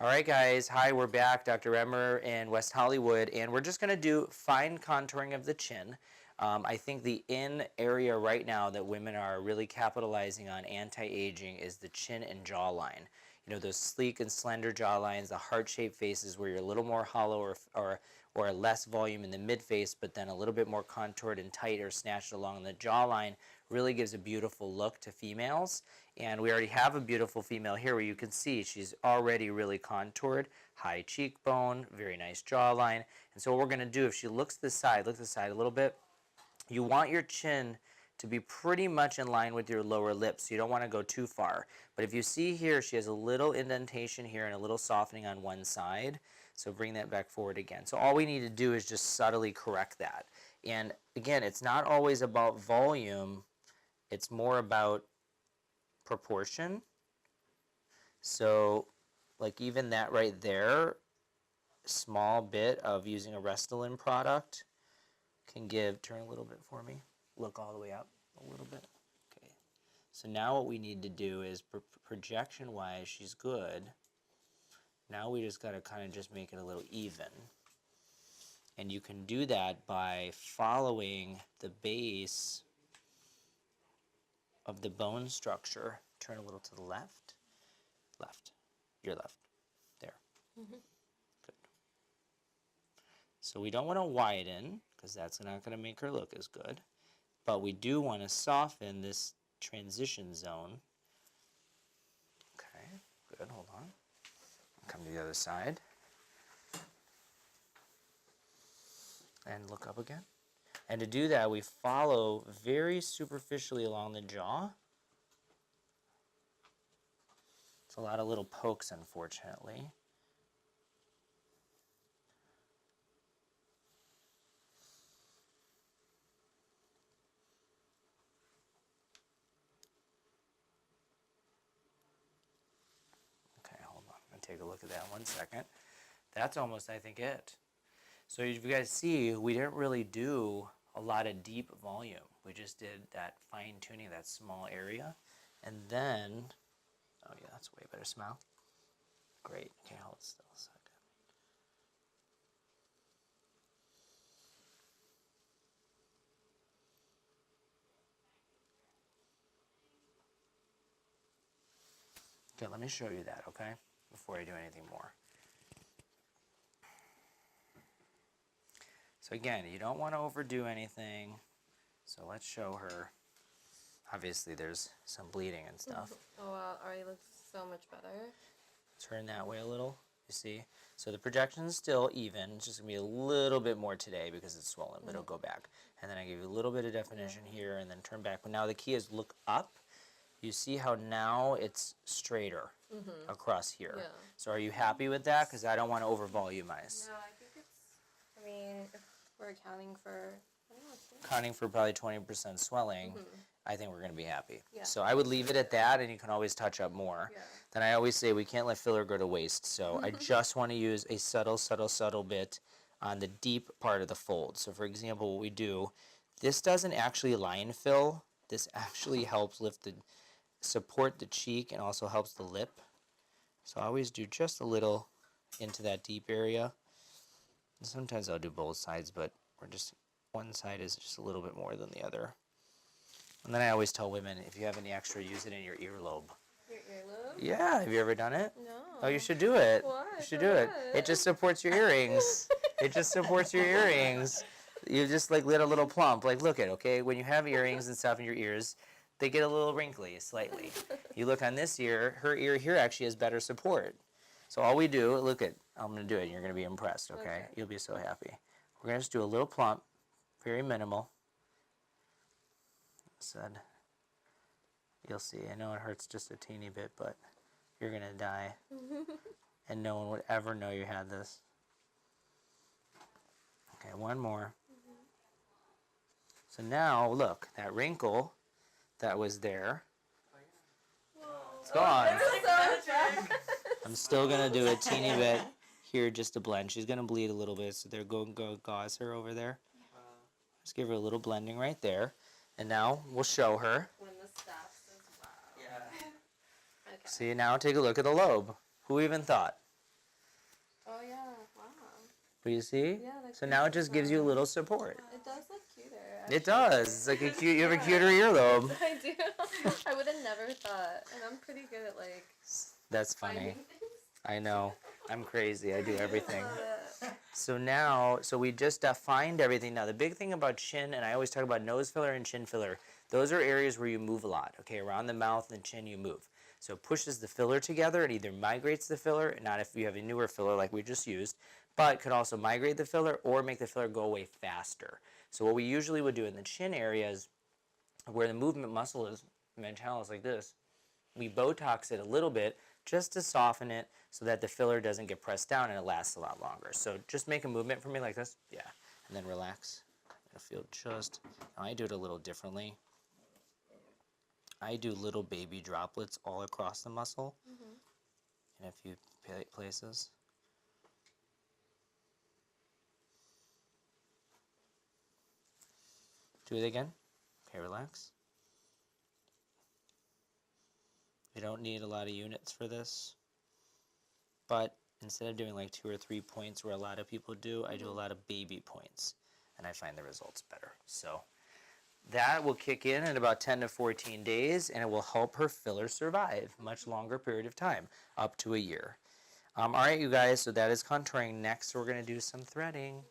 All right, guys. Hi, we're back. Dr. Emer in West Hollywood, and we're just going to do fine contouring of the chin. I think the in area right now that women are really capitalizing on anti-aging is the chin and jawline. You know, those sleek and slender jawlines, the heart-shaped faces where you're a little more hollow or less volume in the mid-face, but then a little bit more contoured and tight or snatched along the jawline really gives a beautiful look to females. And we already have a beautiful female here where you can see she's already really contoured, high cheekbone, very nice jawline. And so what we're going to do, if she looks to the side, look to the side a little bit, you want your chin to be pretty much in line with your lower lip, so you don't want to go too far. But if you see here, she has a little indentation here and a little softening on one side. So bring that back forward again. So all we need to do is just subtly correct that. And again, it's not always about volume. It's more about proportion. So like even that right there, small bit of using a Restylane product can give, turn a little bit for me, look all the way up a little bit. Okay, so now what we need to do is projection wise she's good. Now we just got to kind of just make it a little even. And you can do that by following the base of the bone structure. Turn a little to the left. Left. Your left. There. Good. So we don't want to widen because that's not going to make her look as good. But we do want to soften this transition zone. Okay, good. Hold on. Come to the other side. And look up again. And to do that, we follow very superficially along the jaw. It's a lot of little pokes, unfortunately. Okay, hold on. I'm going to take a look at that 1 second. That's almost, I think, it. So if you guys see, we didn't really do a lot of deep volume. We just did that fine tuning, that small area. And then, oh yeah, that's a way better smile. Great, okay, hold still a second. Okay, let me show you that, okay? Before I do anything more. So again, you don't want to overdo anything. So let's show her. Obviously, there's some bleeding and stuff. Oh wow, already looks so much better. Turn that way a little, you see? So the projection is still even. It's just going to be a little bit more today because it's swollen, but it'll go back. And then I give you a little bit of definition here and then turn back. But now the key is look up. You see how now it's straighter across here. Yeah. So are you happy with that? Because I don't want to over volumize. No, I think it's, I mean, if we're accounting for, I don't know, Accounting for probably 20% swelling, I think we're going to be happy. Yeah. So I would leave it at that, and you can always touch up more. Yeah. Then I always say we can't let filler go to waste. So I just want to use a subtle, subtle, subtle bit on the deep part of the fold. So for example, what we do, this doesn't actually line fill. This actually helps support the cheek and also helps the lip. So I always do just a little into that deep area. And sometimes I'll do both sides, but one side is just a little bit more than the other. And then I always tell women, if you have any extra, use it in your earlobe. your earlobe? Yeah, have you ever done it? No. Oh, you should do it. Why? You should do it. It just supports your earrings. It just supports your earrings. You just like lit a little plump. Like look at, okay, when you have earrings and stuff in your ears, they get a little wrinkly slightly. You look on this ear, her ear here actually has better support. So all we do, look at, I'm going to do it and you're going to be impressed, okay? You'll be so happy. We're going to just do a little plump, very minimal. Said, you'll see. I know it hurts just a teeny bit, but you're going to die. And no one would ever know you had this. Okay, one more. So now, look, that wrinkle that was there, it's gone. I'm still going to do a teeny bit here just to blend. She's going to bleed a little bit, so they're going to gauze her over there. Just give her a little blending right there. And now we'll show her. When the staff says wow. Yeah. Okay. See, now take a look at the lobe. Who even thought? But you see? Yeah, that So now it creases just gives you a them. little support. It does look cuter. It does. It's like a cute. You have a cuter earlobe. I do. I would have never thought, and I'm pretty good at like. That's funny. Finding things. I know. I'm crazy. I do everything. Love So we just defined everything. Now the big thing about chin, and I always talk about nose filler and chin filler. Those are areas where you move a lot. Okay, around the mouth and chin you move. So it pushes the filler together. It either migrates the filler, not if you have a newer filler like we just used, but could also migrate the filler or make the filler go away faster. So what we usually would do in the chin areas where the movement muscle is, mentalis like this, we Botox it a little bit just to soften it so that the filler doesn't get pressed down and it lasts a lot longer. So just make a movement for me like this. Yeah. And then relax. It'll feel just, I do it a little differently. I do little baby droplets all across the muscle in a few places. Do it again. Okay, relax. We don't need a lot of units for this, but instead of doing like 2 or 3 points where a lot of people do, I do a lot of baby points, and I find the results better. So that will kick in about 10 to 14 days, and it will help her filler survive a much longer period of time, up to a year. All right, you guys, so that is contouring. Next, we're going to do some threading.